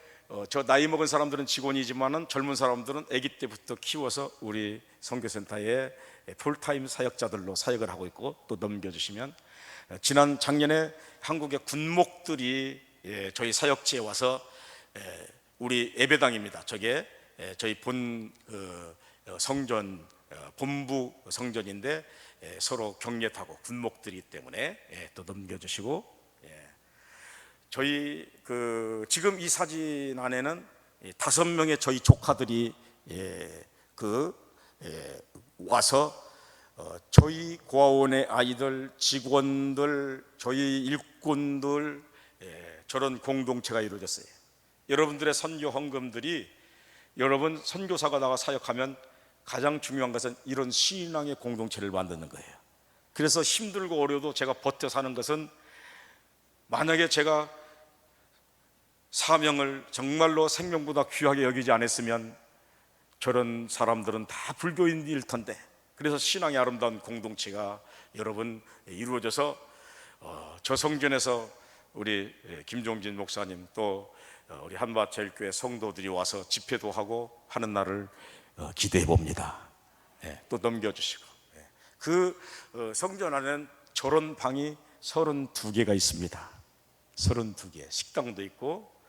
저 나이 먹은 사람들은 직원이지만은 젊은 사람들은 아기 때부터 키워서 우리 선교센터에 풀타임 사역자들로 사역을 하고 있고, 또 넘겨주시면 지난 작년에 한국의 군목들이 저희 사역지에 와서 우리 예배당입니다. 저게 저희 본 성전 본부 성전인데 서로 격려하고 군목들이기 때문에 또 넘겨주시고, 저희 지금 이 사진 안에는 5명의 저희 조카들이 와서 저희 고아원의 아이들, 직원들, 저희 일꾼들, 저런 공동체가 이루어졌어요. 여러분들의 선교 헌금들이, 여러분 선교사가 나가 사역하면 가장 중요한 것은 이런 신앙의 공동체를 만드는 거예요. 그래서 힘들고 어려도 제가 버텨 사는 것은, 만약에 제가 사명을 정말로 생명보다 귀하게 여기지 않았으면 저런 사람들은 다 불교인일 텐데, 그래서 신앙의 아름다운 공동체가 여러분 이루어져서 저 성전에서 우리 김종진 목사님 또 우리 한밭제일교회 성도들이 와서 집회도 하고 하는 날을 기대해 봅니다. 또 넘겨주시고, 그 성전 안에는 저런 방이 32개가 있습니다. 32개, 식당도 있고,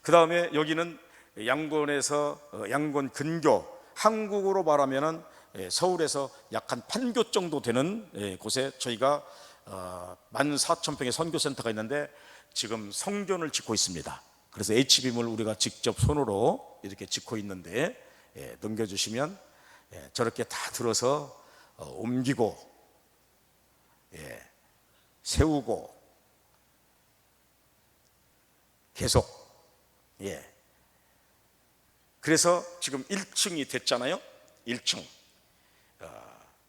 그 다음에 여기는 양곤에서 양곤 근교, 한국으로 말하면은 서울에서 약 한 8교 정도 되는 곳에 저희가 14,000평의 선교센터가 있는데 지금 성전을 짓고 있습니다. 그래서 H빔을 우리가 직접 손으로 이렇게 짓고 있는데, 넘겨주시면 저렇게 다 들어서 옮기고 세우고 계속, 그래서 지금 1층이 됐잖아요. 1층.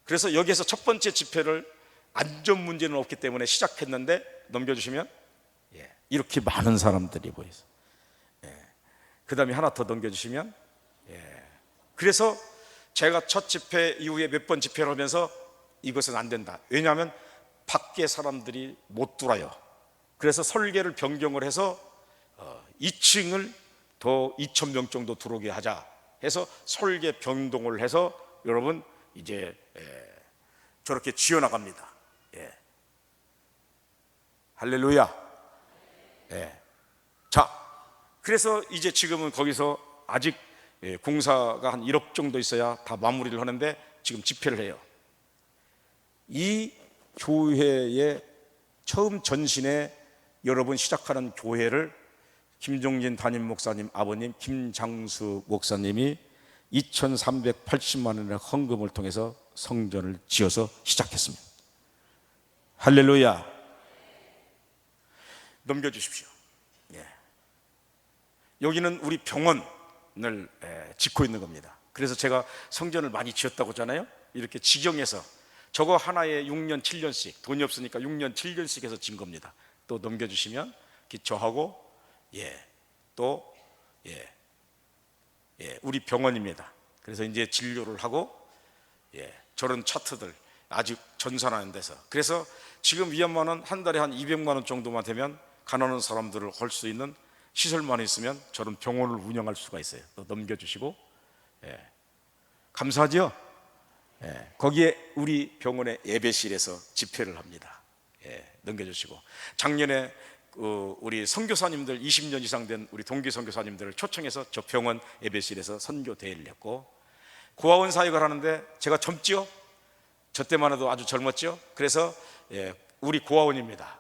그래서 여기에서 첫 번째 집회를 안전 문제는 없기 때문에 시작했는데, 넘겨주시면 이렇게 많은 사람들이 보여서, 그 다음에 하나 더 넘겨주시면, 그래서 제가 첫 집회 이후에 몇 번 집회를 하면서 이것은 안 된다. 왜냐하면 밖에 사람들이 못 들어요. 그래서 설계를 변경을 해서 2층을 더 2,000명 정도 들어오게 하자 해서 설계 변동을 해서 여러분 이제 저렇게 지어나갑니다. 할렐루야. 자, 그래서 이제 지금은 거기서 아직 공사가 한 1억 정도 있어야 다 마무리를 하는데 지금 집회를 해요. 이 교회의 처음 전신에 여러분 시작하는 교회를 김종진 담임 목사님 아버님 김장수 목사님이 2,380만 원의 헌금을 통해서 성전을 지어서 시작했습니다. 할렐루야. 넘겨주십시오. 여기는 우리 병원을 짓고 있는 겁니다. 그래서 제가 성전을 많이 지었다고 하잖아요. 이렇게 직영해서 저거 하나에 6년 7년씩, 돈이 없으니까 6년 7년씩 해서 진 겁니다. 또 넘겨주시면 기초하고 또 우리 병원입니다. 그래서 이제 진료를 하고 저런 차트들 아직 전산하는 데서, 그래서 지금 위안만은 한 달에 한 200만 원 정도만 되면 가난한 사람들을 할 수 있는 시설만 있으면 저런 병원을 운영할 수가 있어요. 또 넘겨주시고 감사하죠? 거기에 우리 병원의 예배실에서 집회를 합니다. 넘겨주시고 작년에 우리 선교사님들 20년 이상 된 우리 동기 선교사님들을 초청해서 저 병원 예배실에서 선교 대회를 했고, 고아원 사역을 하는데 제가 젊죠? 저 때만 해도 아주 젊었죠? 그래서 우리 고아원입니다.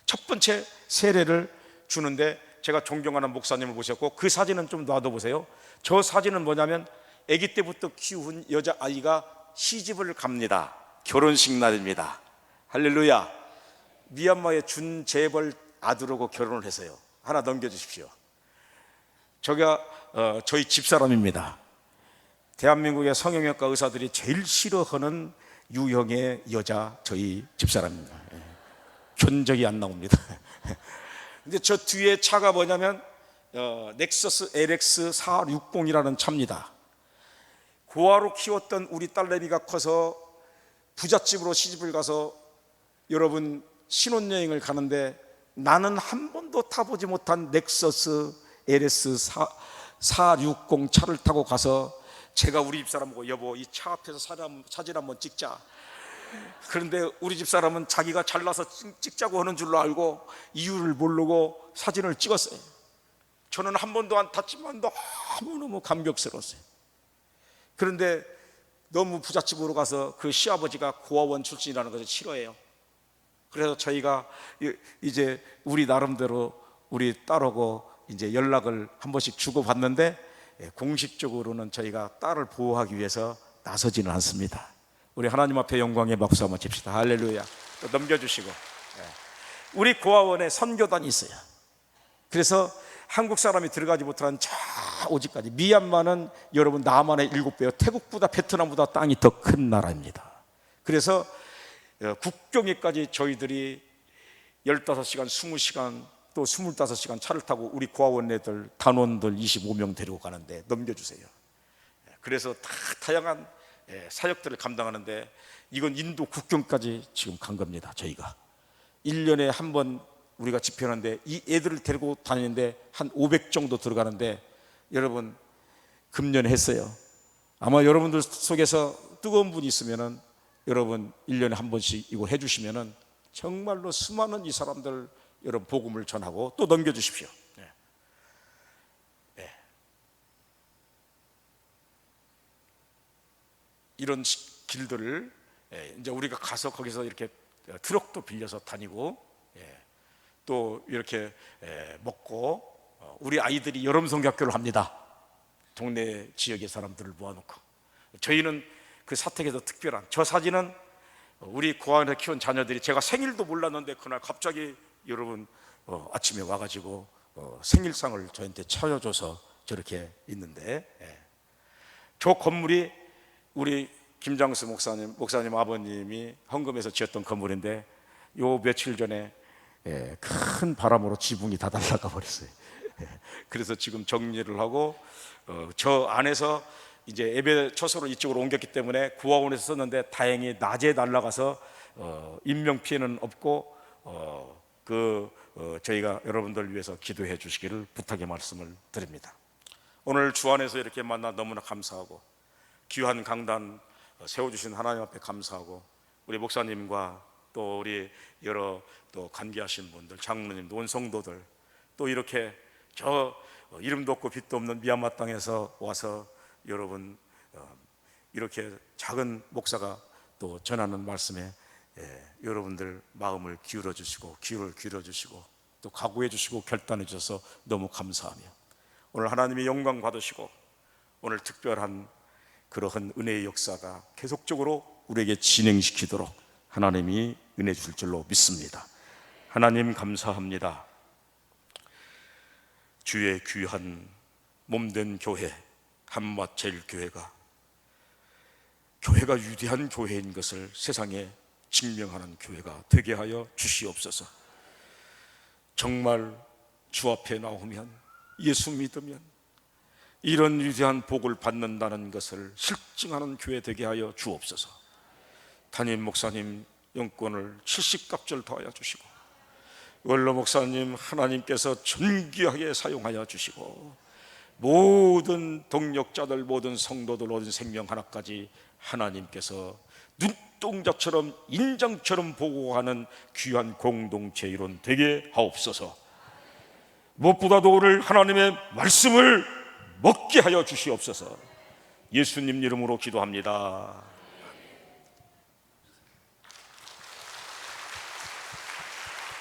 첫 번째 세례를 주는데 제가 존경하는 목사님을 모셨고, 그 사진은 좀 놔둬보세요. 저 사진은 뭐냐면 아기 때부터 키운 여자아이가 시집을 갑니다. 결혼식 날입니다. 할렐루야. 미얀마의 준재벌 아들하고 결혼을 했어요. 하나 넘겨주십시오. 저가 저희 집사람입니다. 대한민국의 성형외과 의사들이 제일 싫어하는 유형의 여자 저희 집사람입니다. 견적이 안 나옵니다. 근데 저 뒤에 차가 뭐냐면 넥서스 LX 460이라는 차입니다. 고아로 키웠던 우리 딸내미가 커서 부잣집으로 시집을 가서 여러분 신혼여행을 가는데, 나는 한 번도 타보지 못한 넥서스 LS 460 차를 타고 가서 제가 우리 집사람 보고 여보 이 차 앞에서 사진 한번 찍자. 그런데 우리 집사람은 자기가 잘나서 찍자고 하는 줄로 알고 이유를 모르고 사진을 찍었어요. 저는 한 번도 안 탔지만 너무너무 감격스러웠어요. 그런데 너무 부잣집으로 가서 그 시아버지가 고아원 출신이라는 것을 싫어해요. 그래서 저희가 이제 우리 나름대로 우리 딸하고 이제 연락을 한 번씩 주고받는데, 공식적으로는 저희가 딸을 보호하기 위해서 나서지는 않습니다. 우리 하나님 앞에 영광의 박수 한번 칩시다. 할렐루야. 또 넘겨주시고, 우리 고아원에 선교단이 있어요. 그래서 한국 사람이 들어가지 못한 저 오지까지, 미얀마는 여러분 남한의 7배요 태국보다 베트남보다 땅이 더 큰 나라입니다. 그래서 국경에까지 저희들이 15시간 20시간 또 25시간 차를 타고 우리 고아원 애들 단원들 25명 데리고 가는데 넘겨주세요. 그래서 다양한 사역들을 감당하는데, 이건 인도 국경까지 지금 간 겁니다. 저희가 1년에 한 번 우리가 집회하는데 이 애들을 데리고 다니는데 한 500 정도 들어가는데, 여러분 금년했어요. 아마 여러분들 속에서 뜨거운 분이 있으면은 여러분 1년에 한 번씩 이거 해주시면은 정말로 수많은 이 사람들 여러분 복음을 전하고, 또 넘겨주십시오. 이런 길들을 이제 우리가 가서 거기서 이렇게 트럭도 빌려서 다니고, 또 이렇게 먹고, 우리 아이들이 여름 성경학교를 합니다. 동네 지역의 사람들을 모아놓고. 저희는 그 사택에서 특별한, 저 사진은 우리 고아원에 키운 자녀들이, 제가 생일도 몰랐는데 그날 갑자기 여러분 아침에 와가지고 생일상을 저한테 차려줘서 저렇게 있는데, 저 건물이 우리 김장수 목사님 아버님이 헌금해서 지었던 건물인데, 요 며칠 전에 큰 바람으로 지붕이 다 날아가 버렸어요. 그래서 지금 정리를 하고, 저 안에서 이제 예배 처소로 이쪽으로 옮겼기 때문에 고아원에서 썼는데, 다행히 낮에 날아가서 인명 피해는 없고, 저희가 여러분들 위해서 기도해 주시기를 부탁의 말씀을 드립니다. 오늘 주 안에서 이렇게 만나 너무나 감사하고, 귀한 강단 세워주신 하나님 앞에 감사하고, 우리 목사님과 또 우리 여러 또 관계하신 분들, 장로님, 논성도들, 또 이렇게 저 이름도 없고 빛도 없는 미얀마 땅에서 와서 여러분 이렇게 작은 목사가 또 전하는 말씀에 여러분들 마음을 기울여 주시고, 귀를 기울여 주시고, 또 각오해 주시고 결단해 주셔서 너무 감사하며, 오늘 하나님의 영광 받으시고, 오늘 특별한 그러한 은혜의 역사가 계속적으로 우리에게 진행시키도록 하나님이 은혜 주실 줄로 믿습니다. 하나님 감사합니다. 주의 귀한 몸된 교회 한맛제일교회가 위대한 교회인 것을 세상에 증명하는 교회가 되게 하여 주시옵소서. 정말 주 앞에 나오면, 예수 믿으면 이런 위대한 복을 받는다는 것을 실증하는 교회 되게 하여 주옵소서. 담임 목사님 영권을 70갑절 더하여 주시고, 원로 목사님 하나님께서 존귀하게 사용하여 주시고, 모든 동력자들, 모든 성도들, 모든 생명 하나까지 하나님께서 눈동자처럼 인장처럼 보고하는 귀한 공동체 이론 되게 하옵소서. 무엇보다도 오늘 하나님의 말씀을 먹게 하여 주시옵소서. 예수님 이름으로 기도합니다.